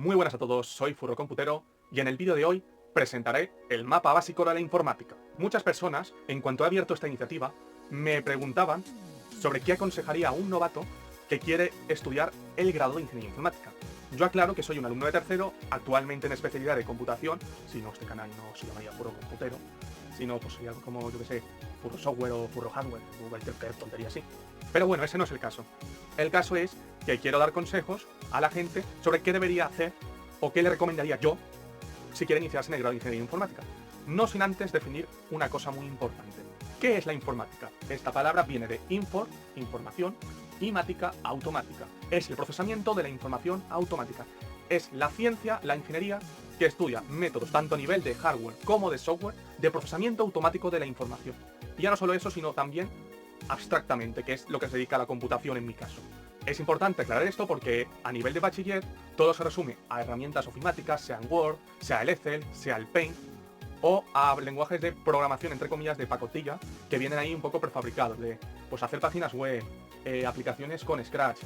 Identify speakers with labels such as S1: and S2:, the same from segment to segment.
S1: Muy buenas a todos, soy Furro Computero y en el vídeo de hoy presentaré el mapa básico de la informática. Muchas personas, en cuanto he abierto esta iniciativa, me preguntaban sobre qué aconsejaría a un novato que quiere estudiar el grado de Ingeniería Informática. Yo aclaro que soy un alumno de tercero, actualmente en especialidad de computación, si no este canal no se llamaría Furro Computero, sino pues sería algo como, yo que sé, Furro Software o Furro Hardware, o cualquier tontería así. Pero bueno, ese no es el caso. El caso es que quiero dar consejos a la gente sobre qué debería hacer o qué le recomendaría yo si quiere iniciarse en el grado de Ingeniería Informática. No sin antes definir una cosa muy importante. ¿Qué es la informática? Esta palabra viene de infor, información, y mática, automática. Es el procesamiento de la información automática. Es la ciencia, la ingeniería, que estudia métodos tanto a nivel de hardware como de software de procesamiento automático de la información. Y ya no solo eso, sino también abstractamente, que es lo que se dedica a la computación en mi caso. Es importante aclarar esto porque a nivel de bachiller todo se resume a herramientas ofimáticas, sean Word, sea el Excel, sea el Paint, o a lenguajes de programación, entre comillas, de pacotilla, que vienen ahí un poco prefabricados, de pues hacer páginas web, aplicaciones con Scratch,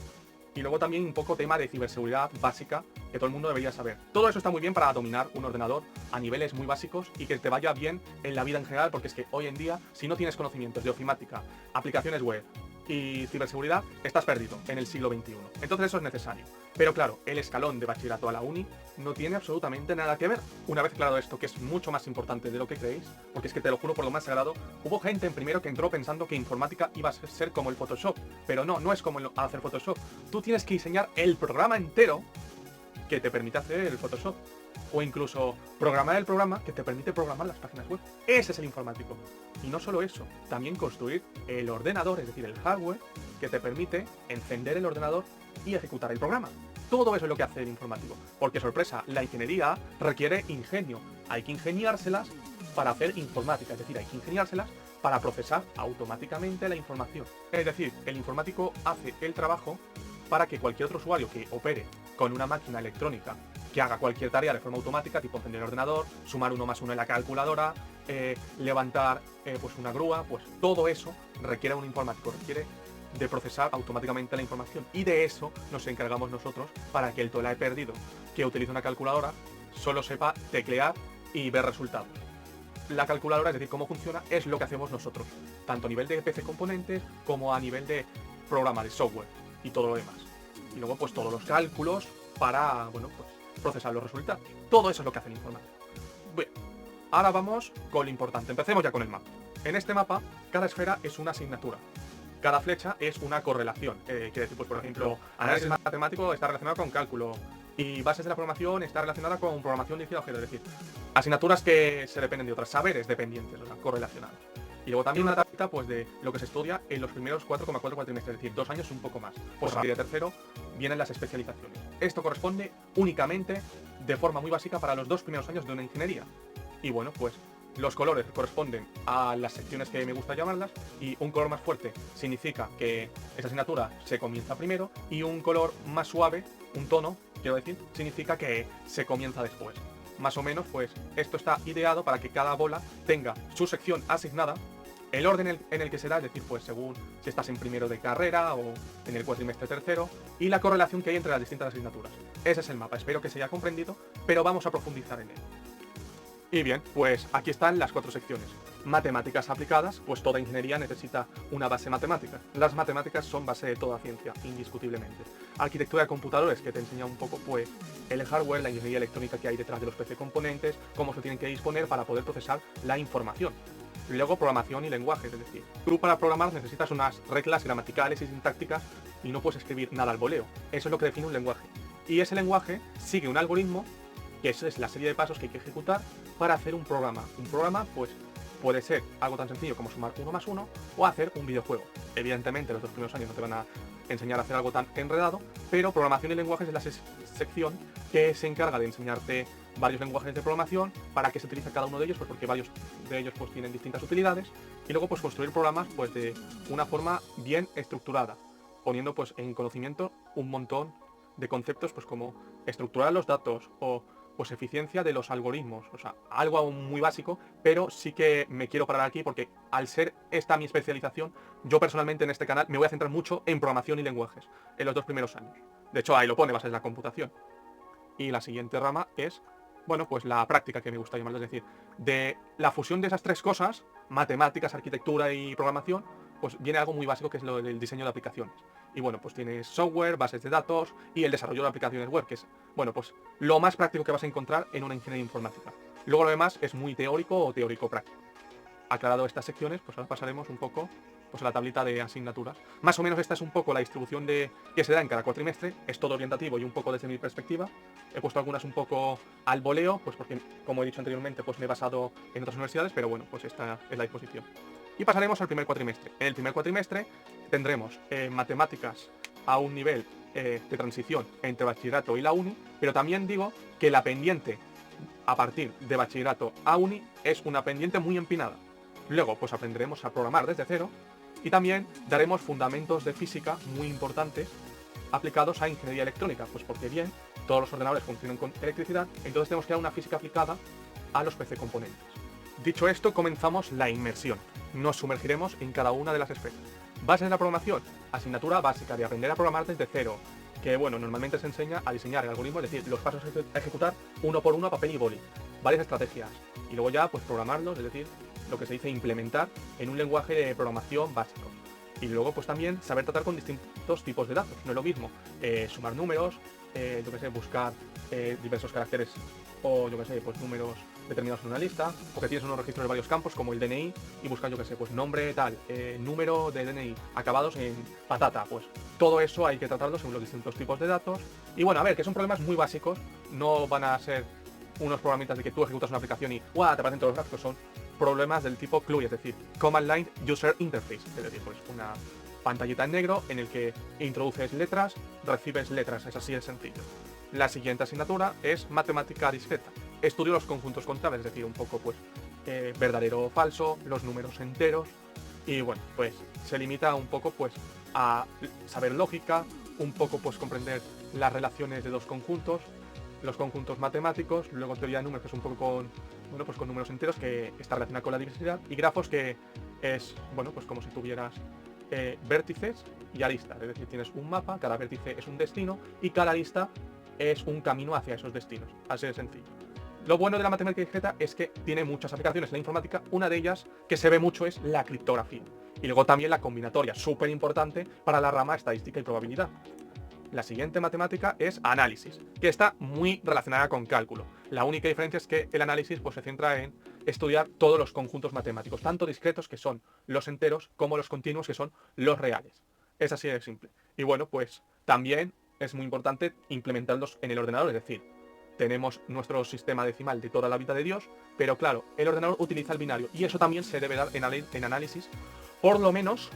S1: y luego también un poco tema de ciberseguridad básica que todo el mundo debería saber. Todo eso está muy bien para dominar un ordenador a niveles muy básicos y que te vaya bien en la vida en general, porque es que hoy en día, si no tienes conocimientos de ofimática, aplicaciones web y ciberseguridad, estás perdido en el siglo XXI. Entonces eso es necesario. Pero claro, el escalón de bachillerato a la uni no tiene absolutamente nada que ver. Una vez claro esto, que es mucho más importante de lo que creéis, porque es que te lo juro por lo más sagrado, hubo gente en primero que entró pensando que informática iba a ser como el Photoshop. Pero no es como hacer Photoshop. Tú tienes que diseñar el programa entero que te permite hacer el Photoshop. O incluso programar el programa que te permite programar las páginas web. Ese es el informático. Y no solo eso, también construir el ordenador, es decir, el hardware, que te permite encender el ordenador y ejecutar el programa. Todo eso es lo que hace el informático. Porque, sorpresa, la ingeniería requiere ingenio. Hay que ingeniárselas para hacer informática. Es decir, hay que ingeniárselas para procesar automáticamente la información. Es decir, el informático hace el trabajo para que cualquier otro usuario que opere con una máquina electrónica que haga cualquier tarea de forma automática, tipo encender el ordenador, sumar 1 más 1 en la calculadora, levantar pues una grúa, pues todo eso requiere un informático, requiere de procesar automáticamente la información. Y de eso nos encargamos nosotros para que el tolae perdido que utiliza una calculadora solo sepa teclear y ver resultados. La calculadora, es decir, cómo funciona, es lo que hacemos nosotros, tanto a nivel de PC componentes como a nivel de programa de software y todo lo demás. Y luego pues todos los cálculos para, bueno, pues procesar los resultados. Todo eso es lo que hace el informático. Bien, ahora vamos con lo importante. Empecemos ya con el mapa. En este mapa, cada esfera es una asignatura. Cada flecha es una correlación. Quiere decir, pues por ejemplo, análisis matemático está relacionado con cálculo. Y bases de la programación está relacionada con programación dirigida a objetos. Es decir, asignaturas que se dependen de otras, saberes dependientes, o sea, correlacionados. Y luego también una tablita pues, de lo que se estudia en los primeros 4,4 cuatrimestres, es decir, 2 años un poco más. Pues a partir de tercero vienen las especializaciones. Esto corresponde únicamente de forma muy básica para los 2 primeros años de una ingeniería. Y bueno, pues los colores corresponden a las secciones que me gusta llamarlas, y un color más fuerte significa que esa asignatura se comienza primero, y un color más suave, un tono, quiero decir, significa que se comienza después. Más o menos, pues esto está ideado para que cada bola tenga su sección asignada, el orden en el que se da, es decir, pues según si estás en primero de carrera o en el cuatrimestre tercero, y la correlación que hay entre las distintas asignaturas. Ese es el mapa, espero que se haya comprendido, pero vamos a profundizar en él. Y bien, pues aquí están las 4 secciones. Matemáticas aplicadas, pues toda ingeniería necesita una base matemática. Las matemáticas son base de toda ciencia, indiscutiblemente. Arquitectura de computadores, que te enseña un poco pues el hardware, la ingeniería electrónica que hay detrás de los PC componentes, cómo se tienen que disponer para poder procesar la información. Y luego programación y lenguajes, es decir, tú para programar necesitas unas reglas gramaticales y sintácticas y no puedes escribir nada al voleo. Eso es lo que define un lenguaje. Y ese lenguaje sigue un algoritmo, que eso es la serie de pasos que hay que ejecutar para hacer un programa. Un programa, pues, puede ser algo tan sencillo como sumar 1 más 1 o hacer un videojuego. Evidentemente, los 2 primeros años no te van a enseñar a hacer algo tan enredado, pero programación y lenguajes es la sección que se encarga de enseñarte varios lenguajes de programación, para qué se utiliza cada uno de ellos, pues porque varios de ellos pues tienen distintas utilidades, y luego pues construir programas pues de una forma bien estructurada, poniendo pues en conocimiento un montón de conceptos pues como estructurar los datos o pues eficiencia de los algoritmos, o sea, algo aún muy básico, pero sí que me quiero parar aquí porque al ser esta mi especialización, yo personalmente en este canal me voy a centrar mucho en programación y lenguajes en los 2 primeros años. De hecho, ahí lo pone, bases de la computación. Y la siguiente rama es, bueno, pues la práctica, que me gusta llamarlo, es decir, de la fusión de esas tres cosas, matemáticas, arquitectura y programación, pues viene algo muy básico que es lo del diseño de aplicaciones. Y bueno, pues tienes software, bases de datos y el desarrollo de aplicaciones web, que es, bueno, pues lo más práctico que vas a encontrar en una ingeniería informática. Luego lo demás es muy teórico o teórico práctico. Aclarado estas secciones, pues ahora pasaremos un poco pues a la tablita de asignaturas. Más o menos esta es un poco la distribución que se da en cada cuatrimestre. Es todo orientativo y un poco desde mi perspectiva. He puesto algunas un poco al voleo, pues porque, como he dicho anteriormente, pues me he basado en otras universidades, pero bueno, pues esta es la disposición. Y pasaremos al primer cuatrimestre. En el primer cuatrimestre tendremos matemáticas a un nivel de transición entre bachillerato y la uni, pero también digo que la pendiente a partir de bachillerato a uni es una pendiente muy empinada. Luego, pues aprenderemos a programar desde cero y también daremos fundamentos de física muy importantes aplicados a ingeniería electrónica, pues porque bien, todos los ordenadores funcionan con electricidad, entonces tenemos que dar una física aplicada a los PC componentes. Dicho esto, comenzamos la inmersión. Nos sumergiremos en cada una de las esferas. Bases de la programación, asignatura básica de aprender a programar desde cero, que bueno, normalmente se enseña a diseñar el algoritmo, es decir, los pasos a ejecutar uno por uno a papel y boli, varias estrategias, y luego ya pues programarlos, es decir, lo que se dice implementar en un lenguaje de programación básico. Y luego pues también saber tratar con distintos tipos de datos. No es lo mismo sumar números, yo que sé, buscar diversos caracteres o yo que sé, pues números determinados en una lista, o que tienes unos registros de varios campos como el DNI y buscar yo que sé, pues nombre tal, número de DNI, acabados en patata, pues todo eso hay que tratarlo según los distintos tipos de datos. Y bueno, a ver, que son problemas muy básicos, no van a ser unos programitas de que tú ejecutas una aplicación y ¡guau! Te aparecen todos los gráficos, son problemas del tipo CLUI, es decir, Command Line User Interface, es decir, pues una pantallita en negro en el que introduces letras, recibes letras, es así de sencillo. La siguiente asignatura es matemática discreta. Estudio los conjuntos contables, es decir, un poco pues verdadero o falso, los números enteros y bueno, pues se limita un poco pues a saber lógica, un poco pues comprender las relaciones de dos conjuntos, los conjuntos matemáticos, luego teoría de números que es un poco con, bueno, pues con números enteros que está relacionada con la diversidad y grafos que es, bueno, pues como si tuvieras vértices y aristas, es decir, tienes un mapa, cada vértice es un destino y cada arista es un camino hacia esos destinos, así de sencillo. Lo bueno de la matemática discreta es que tiene muchas aplicaciones en la informática, una de ellas que se ve mucho es la criptografía y luego también la combinatoria, súper importante para la rama estadística y probabilidad. La siguiente matemática es análisis, que está muy relacionada con cálculo. La única diferencia es que el análisis pues, se centra en estudiar todos los conjuntos matemáticos, tanto discretos, que son los enteros, como los continuos, que son los reales. Es así de simple. Y bueno, pues también es muy importante implementarlos en el ordenador, es decir, tenemos nuestro sistema decimal de toda la vida de Dios, pero claro, el ordenador utiliza el binario y eso también se debe dar en análisis, por lo menos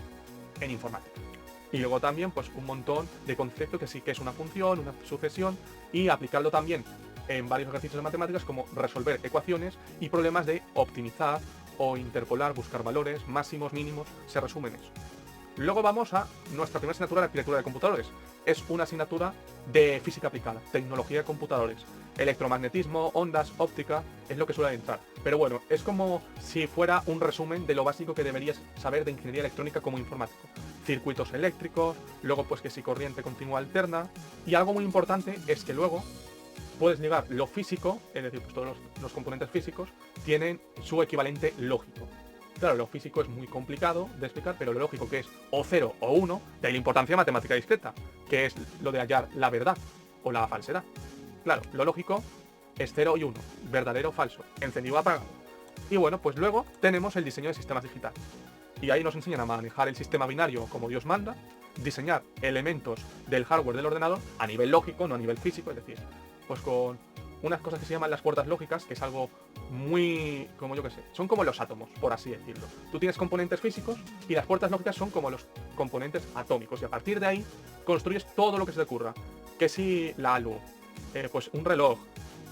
S1: en informática. Y luego también pues un montón de conceptos que sí que es una función, una sucesión y aplicarlo también en varios ejercicios de matemáticas como resolver ecuaciones y problemas de optimizar o interpolar, buscar valores, máximos, mínimos, se resumen eso. Luego vamos a nuestra primera asignatura de arquitectura de computadores. Es una asignatura de física aplicada, tecnología de computadores, electromagnetismo, ondas, óptica, es lo que suele entrar. Pero bueno, es como si fuera un resumen de lo básico que deberías saber de ingeniería electrónica como informático. Circuitos eléctricos, luego pues que si corriente continua alterna, y algo muy importante es que luego puedes ligar lo físico, es decir, pues todos los componentes físicos tienen su equivalente lógico. Claro, lo físico es muy complicado de explicar, pero lo lógico que es o 0 o 1, de ahí la importancia de matemática discreta, que es lo de hallar la verdad o la falsedad. Claro, lo lógico es 0 y 1, verdadero o falso, encendido o apagado. Y bueno, pues luego tenemos el diseño de sistemas digitales. Y ahí nos enseñan a manejar el sistema binario como Dios manda, diseñar elementos del hardware del ordenador a nivel lógico, no a nivel físico, es decir, pues con unas cosas que se llaman las puertas lógicas, que es algo muy, como yo que sé, son como los átomos, por así decirlo. Tú tienes componentes físicos y las puertas lógicas son como los componentes atómicos y a partir de ahí construyes todo lo que se te ocurra. Que si la ALU, pues un reloj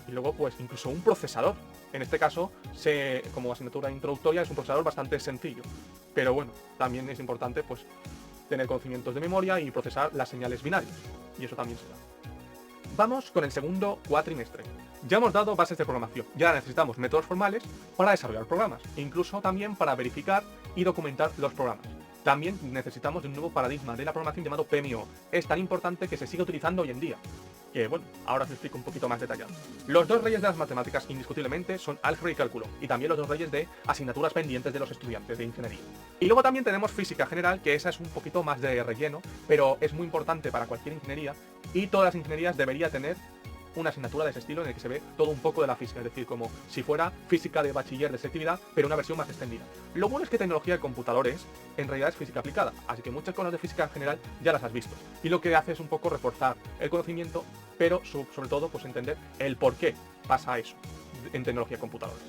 S1: y luego pues incluso un procesador. En este caso, como asignatura introductoria, es un procesador bastante sencillo. Pero bueno, también es importante pues tener conocimientos de memoria y procesar las señales binarias. Y eso también se da. Vamos con el segundo cuatrimestre. Ya hemos dado bases de programación, ya necesitamos métodos formales para desarrollar programas, incluso también para verificar y documentar los programas. También necesitamos de un nuevo paradigma de la programación llamado PMO. Es tan importante que se sigue utilizando hoy en día. que bueno, ahora os lo explico un poquito más detallado. Los dos reyes de las matemáticas indiscutiblemente son álgebra y cálculo, y también los dos reyes de asignaturas pendientes de los estudiantes de ingeniería. Y luego también tenemos física general, que esa es un poquito más de relleno, pero es muy importante para cualquier ingeniería, y todas las ingenierías debería tener una asignatura de ese estilo en el que se ve todo un poco de la física, es decir, como si fuera física de bachiller de selectividad, pero una versión más extendida. Lo bueno es que tecnología de computadores en realidad es física aplicada, así que muchas cosas de física en general ya las has visto. Y lo que hace es un poco reforzar el conocimiento, pero sobre todo pues entender el por qué pasa eso en tecnología de computadores.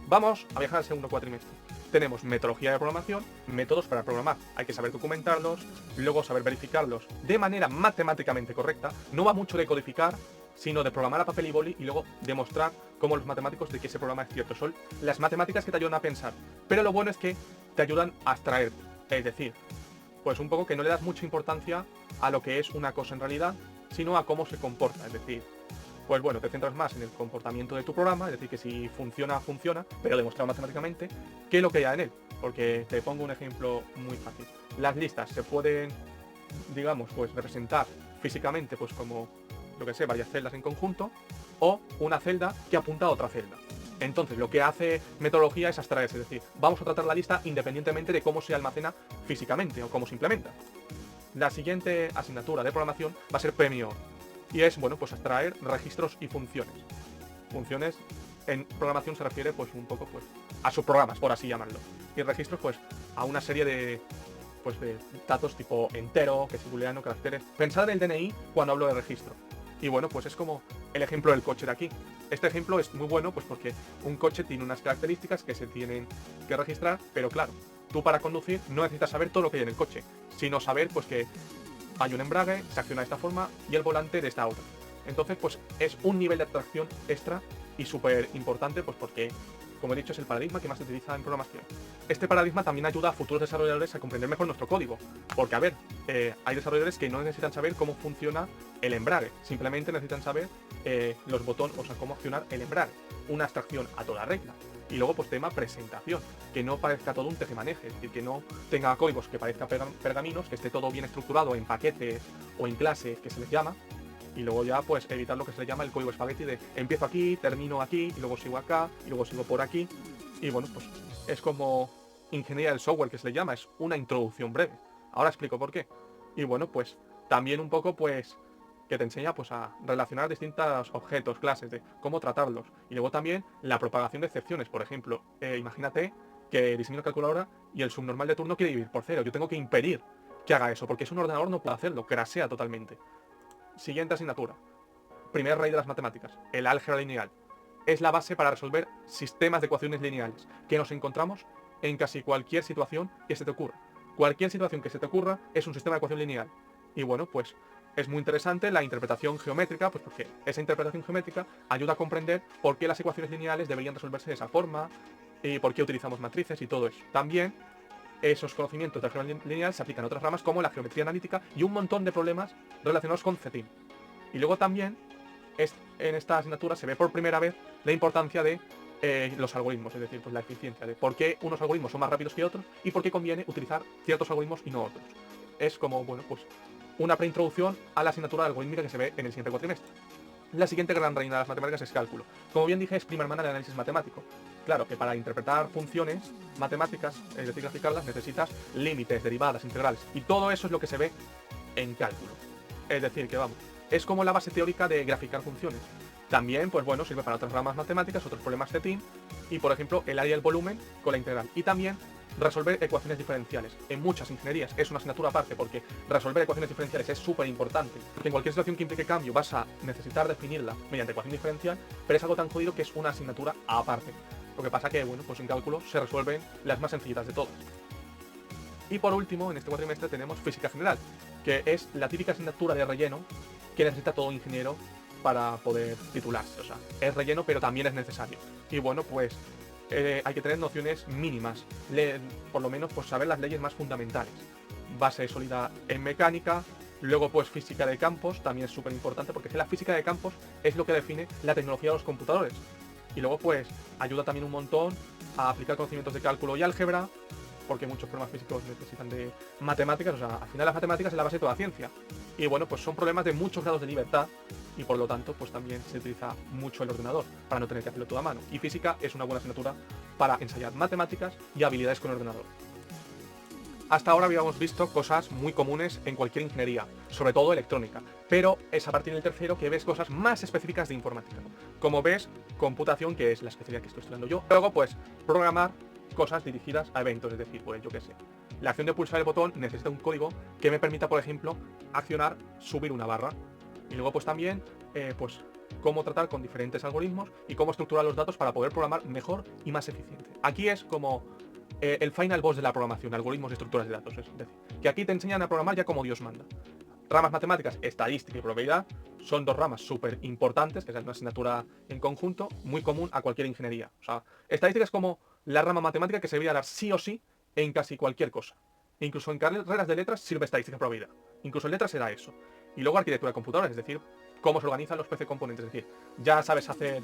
S1: Vamos a viajar al segundo cuatrimestre. Tenemos metodología de programación, métodos para programar. Hay que saber documentarlos, luego saber verificarlos de manera matemáticamente correcta. No va mucho de codificar, sino de programar a papel y boli y luego demostrar cómo los matemáticos de que ese programa es cierto. Son las matemáticas que te ayudan a pensar. Pero lo bueno es que te ayudan a abstraer. Es decir, pues un poco que no le das mucha importancia a lo que es una cosa en realidad, sino a cómo se comporta. Es decir, pues bueno, te centras más en el comportamiento de tu programa, es decir, que si funciona, funciona, pero demostrado matemáticamente, que lo que hay en él. Porque te pongo un ejemplo muy fácil. Las listas se pueden, digamos, pues representar físicamente pues como, yo que sé, varias celdas en conjunto, o una celda que apunta a otra celda. Entonces, lo que hace metodología es abstraerse, es decir, vamos a tratar la lista independientemente de cómo se almacena físicamente o cómo se implementa. La siguiente asignatura de programación va a ser PMO, y es, bueno, pues abstraer registros y funciones. Funciones en programación se refiere pues un poco pues a subprogramas, por así llamarlo. Y registros pues a una serie de datos tipo entero, que es booleano, caracteres. Pensad en el DNI cuando hablo de registro. Y bueno, pues es como el ejemplo del coche de aquí. Este ejemplo es muy bueno pues porque un coche tiene unas características que se tienen que registrar, pero claro, tú para conducir no necesitas saber todo lo que hay en el coche, sino saber pues que hay un embrague, se acciona de esta forma y el volante de esta otra. Entonces, pues es un nivel de abstracción extra y súper importante, pues porque, como he dicho, es el paradigma que más se utiliza en programación. Este paradigma también ayuda a futuros desarrolladores a comprender mejor nuestro código. Porque, a ver, hay desarrolladores que no necesitan saber cómo funciona el embrague, simplemente necesitan saber los botones, o sea, cómo accionar el embrague. Una abstracción a toda regla. Y luego, pues tema presentación, que no parezca todo un tejemaneje, es decir, que no tenga códigos que parezcan pergaminos, que esté todo bien estructurado en paquetes o en clases, que se les llama, y luego ya pues evitar lo que se le llama el código espagueti de empiezo aquí, termino aquí, y luego sigo acá, y luego sigo por aquí, y bueno, pues es como ingeniería del software que se le llama, es una introducción breve. Ahora explico por qué. Y bueno, pues también un poco pues que te enseña pues a relacionar distintos objetos, clases, de cómo tratarlos. Y luego también la propagación de excepciones. Por ejemplo, imagínate que diseño una calculadora y el subnormal de turno quiere dividir por cero. Yo tengo que impedir que haga eso, porque es un ordenador, no puede hacerlo, crashea totalmente. Siguiente asignatura. Primer rey de las matemáticas, el álgebra lineal. Es la base para resolver sistemas de ecuaciones lineales, que nos encontramos en casi cualquier situación que se te ocurra. Cualquier situación que se te ocurra es un sistema de ecuación lineal. Y bueno, pues es muy interesante la interpretación geométrica, pues porque esa interpretación geométrica ayuda a comprender por qué las ecuaciones lineales deberían resolverse de esa forma, y por qué utilizamos matrices y todo eso. También esos conocimientos de álgebra lineal se aplican a otras ramas como la geometría analítica y un montón de problemas relacionados con CETIM. Y luego también en esta asignatura se ve por primera vez la importancia de los algoritmos, es decir, pues la eficiencia, de por qué unos algoritmos son más rápidos que otros y por qué conviene utilizar ciertos algoritmos y no otros. Es como, bueno, pues una preintroducción a la asignatura algorítmica que se ve en el siguiente cuatrimestre. La siguiente gran reina de las matemáticas es cálculo. Como bien dije, es prima hermana del análisis matemático. Claro que para interpretar funciones matemáticas, es decir, graficarlas, necesitas límites, derivadas, integrales. Y todo eso es lo que se ve en cálculo. Es decir, que vamos, es como la base teórica de graficar funciones. También, pues bueno, sirve para otras ramas matemáticas, otros problemas CETIM, y por ejemplo, el área y el volumen con la integral. Y también resolver ecuaciones diferenciales. En muchas ingenierías es una asignatura aparte porque resolver ecuaciones diferenciales es súper importante. Porque en cualquier situación que implique cambio vas a necesitar definirla mediante ecuación diferencial, pero es algo tan jodido que es una asignatura aparte. Lo que pasa que, bueno, pues en cálculo se resuelven las más sencillitas de todas. Y por último, en este cuatrimestre tenemos física general, que es la típica asignatura de relleno que necesita todo ingeniero para poder titularse. O sea, es relleno, pero también es necesario. Y bueno, pues hay que tener nociones mínimas, por lo menos pues saber las leyes más fundamentales. Base sólida en mecánica, luego pues física de campos, también es súper importante porque la física de campos es lo que define la tecnología de los computadores. Y luego pues ayuda también un montón a aplicar conocimientos de cálculo y álgebra, porque muchos problemas físicos necesitan de matemáticas. O sea, al final las matemáticas es la base de toda ciencia. Y bueno, pues son problemas de muchos grados de libertad y por lo tanto, pues también se utiliza mucho el ordenador para no tener que hacerlo todo a mano. Y física es una buena asignatura para ensayar matemáticas y habilidades con el ordenador. Hasta ahora habíamos visto cosas muy comunes en cualquier ingeniería, sobre todo electrónica, pero es a partir del tercero que ves cosas más específicas de informática. Como ves, computación, que es la especialidad que estoy estudiando yo. Luego, pues, programar cosas dirigidas a eventos, es decir, pues yo qué sé. La acción de pulsar el botón necesita un código que me permita, por ejemplo, accionar, subir una barra. Y luego, pues también, pues, cómo tratar con diferentes algoritmos y cómo estructurar los datos para poder programar mejor y más eficiente. Aquí es como el final boss de la programación, algoritmos y estructuras de datos. Es decir, que aquí te enseñan a programar ya como Dios manda. Ramas matemáticas, estadística y probabilidad son dos ramas súper importantes, que es una asignatura en conjunto muy común a cualquier ingeniería. O sea, estadística es como la rama matemática que se debería dar sí o sí en casi cualquier cosa. Incluso en carreras de letras sirve estadística y probabilidad. Incluso en letras será eso. Y luego arquitectura de computadores, es decir, cómo se organizan los PC componentes. Es decir, ya sabes hacer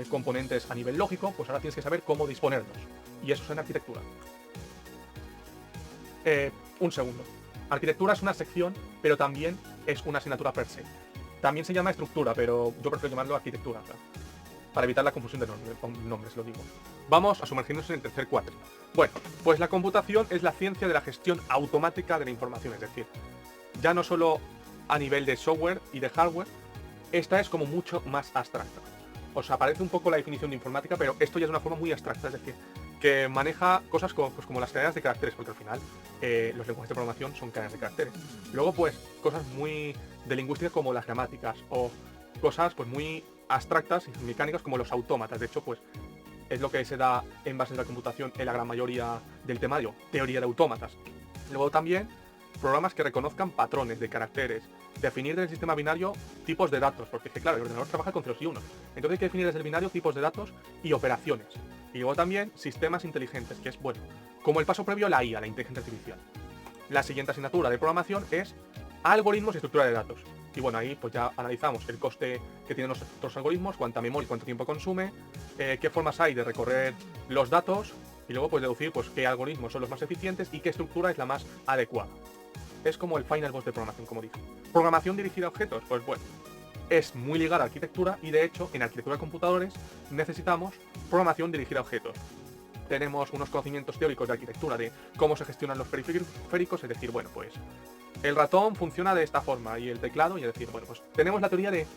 S1: componentes a nivel lógico, pues ahora tienes que saber cómo disponerlos. Y eso es en arquitectura. Un segundo. Arquitectura es una sección, pero también es una asignatura per se. También se llama estructura, pero yo prefiero llamarlo arquitectura, ¿verdad? Para evitar la confusión de nombres, lo digo. Vamos a sumergirnos en el tercer cuatri. Bueno, pues la computación es la ciencia de la gestión automática de la información, es decir, ya no solo a nivel de software y de hardware, esta es como mucho más abstracta. O sea, parece un poco la definición de informática, pero esto ya es una forma muy abstracta, es decir, que maneja cosas como, pues, como las cadenas de caracteres, porque al final los lenguajes de programación son cadenas de caracteres. Luego, pues, cosas muy de lingüística como las gramáticas, o cosas pues muy abstractas y mecánicas como los autómatas. De hecho, pues, es lo que se da en base de la computación en la gran mayoría del temario, teoría de autómatas. Luego también programas que reconozcan patrones de caracteres, definir del sistema binario tipos de datos, porque es que claro, el ordenador trabaja con ceros y unos, entonces hay que definir desde el binario tipos de datos y operaciones. Y luego también sistemas inteligentes, que es, bueno, como el paso previo a la IA, la inteligencia artificial. La siguiente asignatura de programación es algoritmos y estructura de datos. Y bueno, ahí pues ya analizamos el coste que tienen nuestros algoritmos, cuánta memoria y cuánto tiempo consume, qué formas hay de recorrer los datos y luego pues deducir pues qué algoritmos son los más eficientes y qué estructura es la más adecuada. Es como el final boss de programación, como dije. Programación dirigida a objetos, pues bueno, es muy ligada a arquitectura y de hecho en arquitectura de computadores necesitamos programación dirigida a objetos. Tenemos unos conocimientos teóricos de arquitectura de cómo se gestionan los periféricos, es decir, bueno, pues el ratón funciona de esta forma y el teclado, y es decir, bueno, pues tenemos la teoría de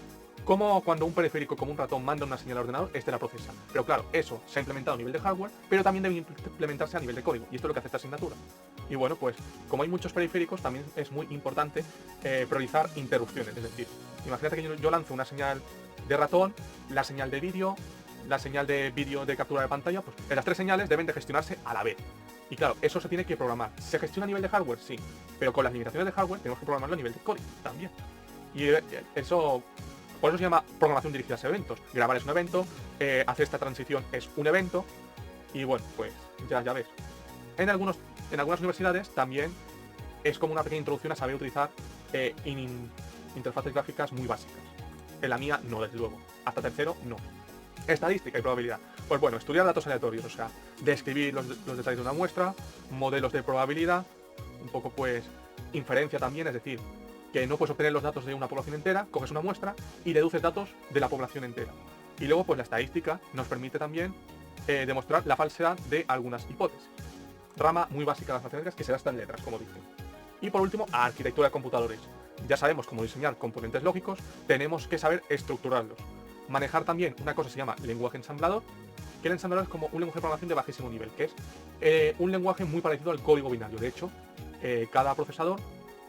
S1: cómo cuando un periférico como un ratón manda una señal al ordenador, este la procesa. Pero claro, eso se ha implementado a nivel de hardware, pero también debe implementarse a nivel de código, y esto es lo que hace esta asignatura. Y bueno, pues como hay muchos periféricos, también es muy importante priorizar interrupciones, es decir, imagínate que yo lanzo una señal de ratón, la señal de vídeo, la señal de vídeo de captura de pantalla, pues las tres señales deben de gestionarse a la vez. Y claro, eso se tiene que programar. ¿Se gestiona a nivel de hardware? Sí. Pero con las limitaciones de hardware tenemos que programarlo a nivel de código también. Y eso, por eso se llama programación dirigida a eventos. Grabar es un evento, hacer esta transición es un evento. Y bueno, pues ya ves. En algunas universidades también es como una pequeña introducción a saber utilizar interfaces gráficas muy básicas. En la mía no, desde luego. Hasta tercero, no. Estadística y probabilidad. Pues bueno, estudiar datos aleatorios, o sea, describir los detalles de una muestra, modelos de probabilidad, un poco pues inferencia también, es decir, que no puedes obtener los datos de una población entera, coges una muestra y deduces datos de la población entera. Y luego pues la estadística nos permite también demostrar la falsedad de algunas hipótesis. Rama muy básica de las matemáticas que se da hasta en letras, como dicen. Y por último, arquitectura de computadores. Ya sabemos cómo diseñar componentes lógicos, tenemos que saber estructurarlos. Manejar también una cosa que se llama lenguaje ensamblador, que el ensamblador es como un lenguaje de programación de bajísimo nivel, que es un lenguaje muy parecido al código binario. De hecho, cada procesador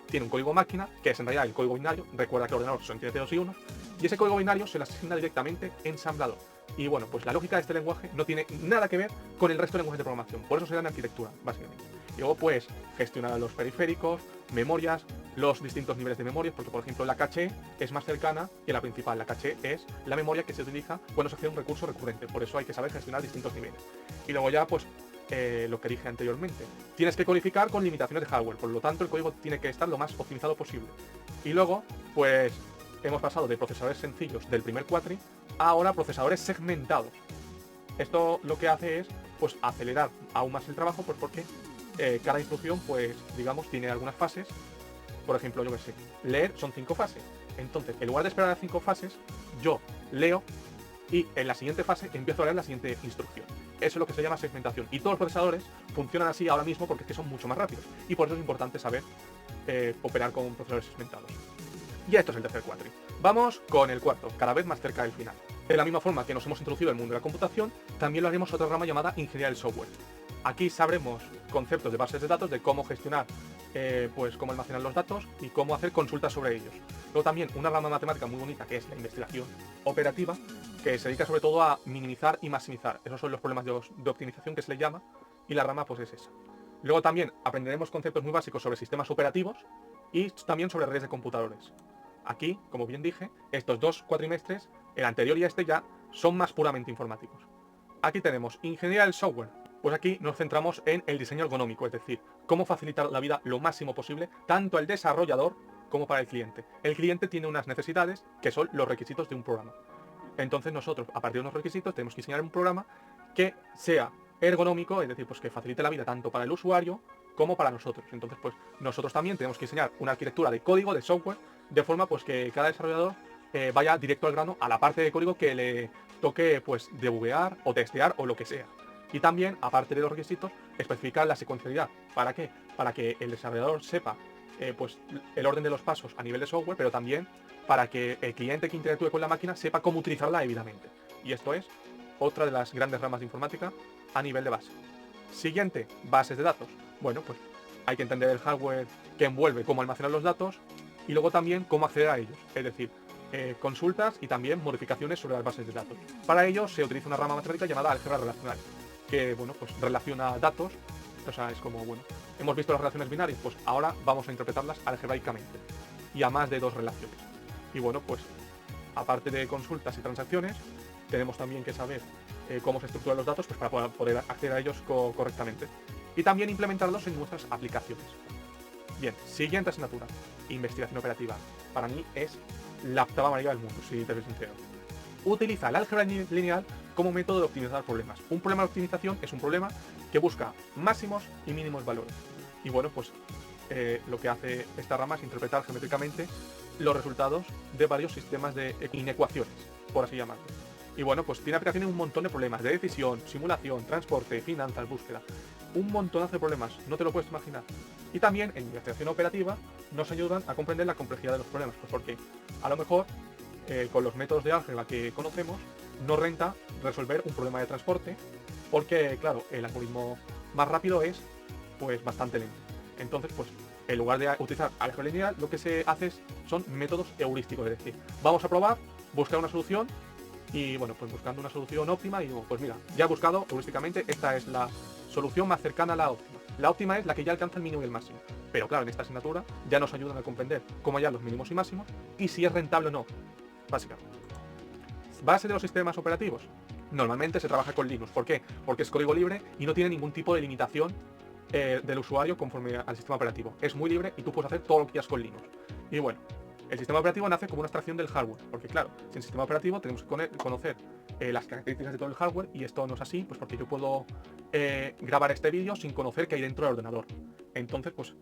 S1: tiene un código máquina, que es en realidad el código binario, recuerda que el ordenador son entre ceros y unos, y ese código binario se le asigna directamente ensamblador. Y bueno, pues la lógica de este lenguaje no tiene nada que ver con el resto de lenguajes de programación, por eso se da en arquitectura, básicamente. Y luego pues gestionar los periféricos, memorias, los distintos niveles de memorias, porque por ejemplo la caché es más cercana que la principal. La caché es la memoria que se utiliza cuando se hace un recurso recurrente, por eso hay que saber gestionar distintos niveles. Y luego ya pues lo que dije anteriormente, tienes que codificar con limitaciones de hardware, por lo tanto el código tiene que estar lo más optimizado posible. Y luego pues hemos pasado de procesadores sencillos del primer cuatri a ahora procesadores segmentados. Esto lo que hace es pues acelerar aún más el trabajo, pues porque cada instrucción, pues, digamos, tiene algunas fases. Por ejemplo, yo qué sé, leer son 5 fases. Entonces, en lugar de esperar a 5 fases, yo leo y en la siguiente fase empiezo a leer la siguiente instrucción. Eso es lo que se llama segmentación. Y todos los procesadores funcionan así ahora mismo porque es que son mucho más rápidos. Y por eso es importante saber operar con procesadores segmentados. Y esto es el tercer cuatri. Vamos con el cuarto, cada vez más cerca del final. De la misma forma que nos hemos introducido en el mundo de la computación, también lo haremos otra rama llamada ingeniería del software. Aquí sabremos conceptos de bases de datos, de cómo gestionar, pues cómo almacenar los datos y cómo hacer consultas sobre ellos. Luego también una rama matemática muy bonita que es la investigación operativa, que se dedica sobre todo a minimizar y maximizar. Esos son los problemas de optimización que se le llama, y la rama pues es esa. Luego también aprenderemos conceptos muy básicos sobre sistemas operativos y también sobre redes de computadores. Aquí, como bien dije, estos 2 cuatrimestres, el anterior y este ya, son más puramente informáticos. Aquí tenemos ingeniería del software. Pues aquí nos centramos en el diseño ergonómico, es decir, cómo facilitar la vida lo máximo posible, tanto al desarrollador como para el cliente. El cliente tiene unas necesidades que son los requisitos de un programa. Entonces nosotros, a partir de unos requisitos, tenemos que diseñar un programa que sea ergonómico, es decir, pues que facilite la vida tanto para el usuario como para nosotros. Entonces, pues nosotros también tenemos que diseñar una arquitectura de código, de software, de forma pues que cada desarrollador vaya directo al grano a la parte de código que le toque pues debuguear o testear o lo que sea. Y también, aparte de los requisitos, especificar la secuencialidad. ¿Para qué? Para que el desarrollador sepa pues el orden de los pasos a nivel de software, pero también para que el cliente que interactúe con la máquina sepa cómo utilizarla debidamente. Y esto es otra de las grandes ramas de informática a nivel de base. Siguiente, bases de datos. Bueno, pues hay que entender el hardware que envuelve cómo almacenar los datos y luego también cómo acceder a ellos. Es decir, consultas y también modificaciones sobre las bases de datos. Para ello se utiliza una rama matemática llamada álgebra relacional, que bueno, pues relaciona datos. O sea, es como, bueno, hemos visto las relaciones binarias, pues ahora vamos a interpretarlas algebraicamente y a más de 2 relaciones. Y bueno, pues aparte de consultas y transacciones, tenemos también que saber cómo se estructuran los datos pues para poder acceder a ellos correctamente y también implementarlos en nuestras aplicaciones. Bien, siguiente asignatura, investigación operativa. Para mí es la octava maravilla del mundo, si te soy sincero. Utiliza el álgebra lineal como método de optimizar problemas. Un problema de optimización es un problema que busca máximos y mínimos valores. Y bueno, pues lo que hace esta rama es interpretar geométricamente los resultados de varios sistemas de inecuaciones, por así llamarlo. Y bueno, pues tiene aplicación en un montón de problemas de decisión, simulación, transporte, finanzas, búsqueda. Un montonazo de problemas, no te lo puedes imaginar. Y también en investigación operativa nos ayudan a comprender la complejidad de los problemas, pues porque a lo mejor con los métodos de álgebra que conocemos no renta resolver un problema de transporte porque, claro, el algoritmo más rápido es pues bastante lento. Entonces, pues en lugar de utilizar álgebra lineal, lo que se hace son métodos heurísticos, es decir, vamos a probar, buscar una solución y bueno, pues buscando una solución óptima y digo, pues mira, ya he buscado heurísticamente, esta es la solución más cercana a la óptima. La óptima es la que ya alcanza el mínimo y el máximo. Pero claro, en esta asignatura ya nos ayudan a comprender cómo hallar los mínimos y máximos y si es rentable o no, básicamente. Base de los sistemas operativos. Normalmente se trabaja con Linux. ¿Por qué? Porque es código libre y no tiene ningún tipo de limitación del usuario conforme al sistema operativo. Es muy libre y tú puedes hacer todo lo que quieras con Linux. Y bueno, el sistema operativo nace como una abstracción del hardware, porque claro, sin sistema operativo tenemos que conocer las características de todo el hardware y esto no es así, pues porque yo puedo grabar este vídeo sin conocer qué hay dentro del ordenador. Entonces, pues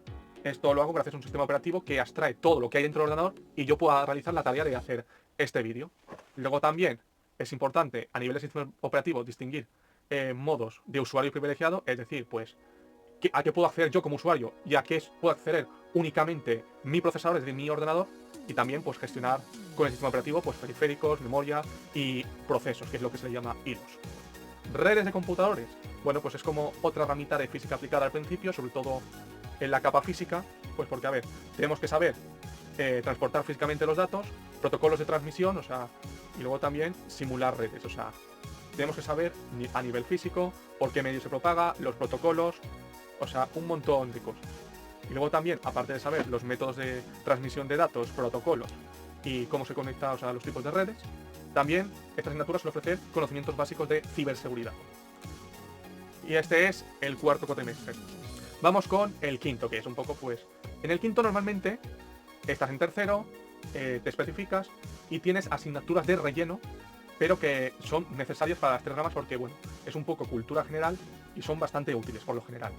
S1: esto lo hago gracias a un sistema operativo que abstrae todo lo que hay dentro del ordenador y yo pueda realizar la tarea de hacer este vídeo. Luego también es importante a nivel de sistema operativo distinguir modos de usuario privilegiado, es decir, pues a qué puedo acceder yo como usuario y a qué puedo acceder únicamente mi procesador, es decir, mi ordenador, y también pues gestionar con el sistema operativo pues periféricos, memoria y procesos, que es lo que se le llama hilos. Redes de computadores. Bueno, pues es como otra ramita de física aplicada al principio, sobre todo en la capa física, pues porque, a ver, tenemos que saber transportar físicamente los datos, protocolos de transmisión, o sea, y luego también simular redes, o sea, tenemos que saber a nivel físico por qué medio se propaga, los protocolos, o sea, un montón de cosas. Y luego también, aparte de saber los métodos de transmisión de datos, protocolos y cómo se conecta, o sea, los tipos de redes, también esta asignatura suele ofrecer conocimientos básicos de ciberseguridad. Y este es el cuarto cuatrimestre. Vamos con el quinto, que es un poco, pues, en el quinto normalmente estás en tercero, te especificas y tienes asignaturas de relleno, pero que son necesarias para las 3 ramas porque, bueno, es un poco cultura general y son bastante útiles por lo general.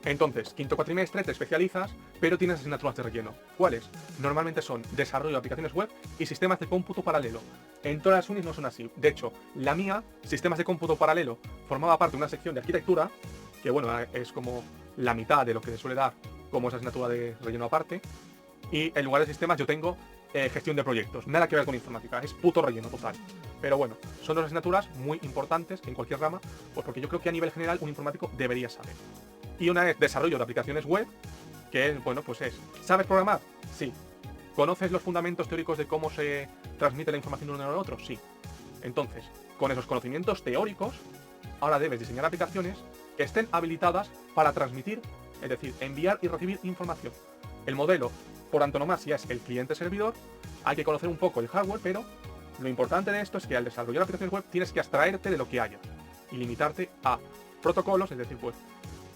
S1: Entonces, quinto cuatrimestre te especializas, pero tienes asignaturas de relleno. ¿Cuáles? Normalmente son desarrollo de aplicaciones web y sistemas de cómputo paralelo. En todas las unis no son así. De hecho, la mía, sistemas de cómputo paralelo, formaba parte de una sección de arquitectura, que bueno, es como la mitad de lo que se suele dar como esa asignatura de relleno aparte. Y en lugar de sistemas yo tengo gestión de proyectos. Nada que ver con informática, es puto relleno total. Pero bueno, son dos asignaturas muy importantes en cualquier rama, pues porque yo creo que a nivel general un informático debería saber. Y una es desarrollo de aplicaciones web, que es, bueno, pues es, ¿sabes programar? Sí. ¿Conoces los fundamentos teóricos de cómo se transmite la información de uno al otro? Sí. Entonces, con esos conocimientos teóricos, ahora debes diseñar aplicaciones que estén habilitadas para transmitir, es decir, enviar y recibir información. El modelo, por antonomasia, es el cliente-servidor. Hay que conocer un poco el hardware, pero lo importante de esto es que al desarrollar aplicaciones web tienes que abstraerte de lo que haya y limitarte a protocolos, es decir, pues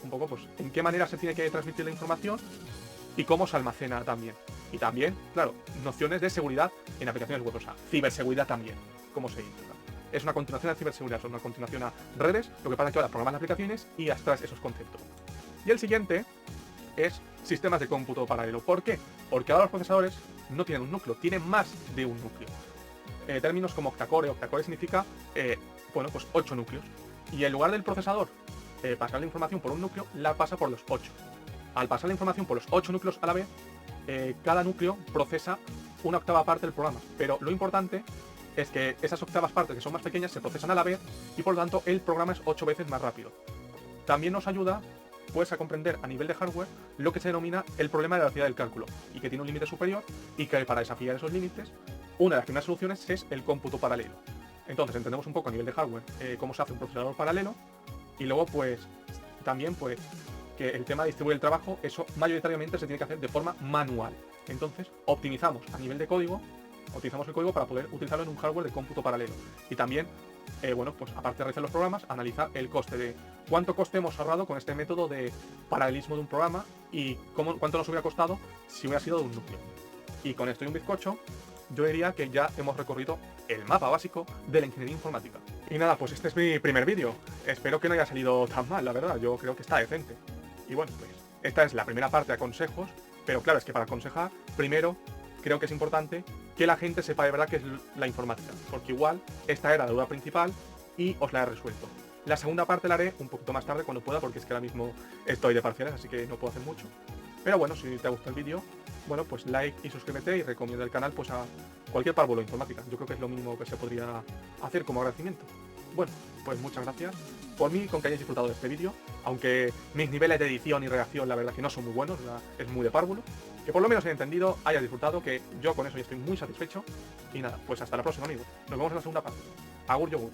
S1: un poco pues en qué manera se tiene que transmitir la información y cómo se almacena también. Y también, claro, nociones de seguridad en aplicaciones web, o sea, ciberseguridad también, cómo se integra. Es una continuación a ciberseguridad, es una continuación a redes, lo que pasa es que ahora programas aplicaciones y abstraes esos conceptos. Y el siguiente es sistemas de cómputo paralelo. ¿Por qué? Porque ahora los procesadores no tienen un núcleo, tienen más de un núcleo. Términos como octacore significa, bueno, pues 8 núcleos. Y en lugar del procesador pasar la información por un núcleo, la pasa por los 8. Al pasar la información por los 8 núcleos a la vez, cada núcleo procesa una octava parte del programa. Pero lo importante es que esas octavas partes que son más pequeñas se procesan a la vez y por lo tanto el programa es 8 veces más rápido. También nos ayuda pues a comprender a nivel de hardware lo que se denomina el problema de la velocidad del cálculo y que tiene un límite superior y que para desafiar esos límites una de las primeras soluciones es el cómputo paralelo. Entonces entendemos un poco a nivel de hardware cómo se hace un procesador paralelo y luego pues también pues que el tema de distribuir el trabajo, eso mayoritariamente se tiene que hacer de forma manual. Entonces optimizamos a nivel de código, optimizamos el código para poder utilizarlo en un hardware de cómputo paralelo. Y también, bueno, pues aparte de realizar los programas, analizar el coste de cuánto coste hemos ahorrado con este método de paralelismo de un programa y cuánto nos hubiera costado si hubiera sido de un núcleo. Y con esto y un bizcocho, yo diría que ya hemos recorrido el mapa básico de la ingeniería informática. Y nada, pues este es mi primer vídeo. Espero que no haya salido tan mal, la verdad. Yo creo que está decente. Y bueno, pues esta es la primera parte de consejos, pero claro, es que para aconsejar, primero creo que es importante que la gente sepa de verdad qué es la informática, porque igual esta era la duda principal y os la he resuelto. La segunda parte la haré un poquito más tarde cuando pueda, porque es que ahora mismo estoy de parciales, así que no puedo hacer mucho. Pero bueno, si te ha gustado el vídeo, bueno, pues like y suscríbete y recomienda el canal pues a cualquier párvulo de informática. Yo creo que es lo mínimo que se podría hacer como agradecimiento. Bueno, pues muchas gracias por mí con que hayáis disfrutado de este vídeo, aunque mis niveles de edición y redacción la verdad que no son muy buenos, es muy de párvulo. Que por lo menos he entendido, hayas disfrutado, que yo con eso ya estoy muy satisfecho. Y nada, pues hasta la próxima, amigos. Nos vemos en la segunda parte. Agur yogur.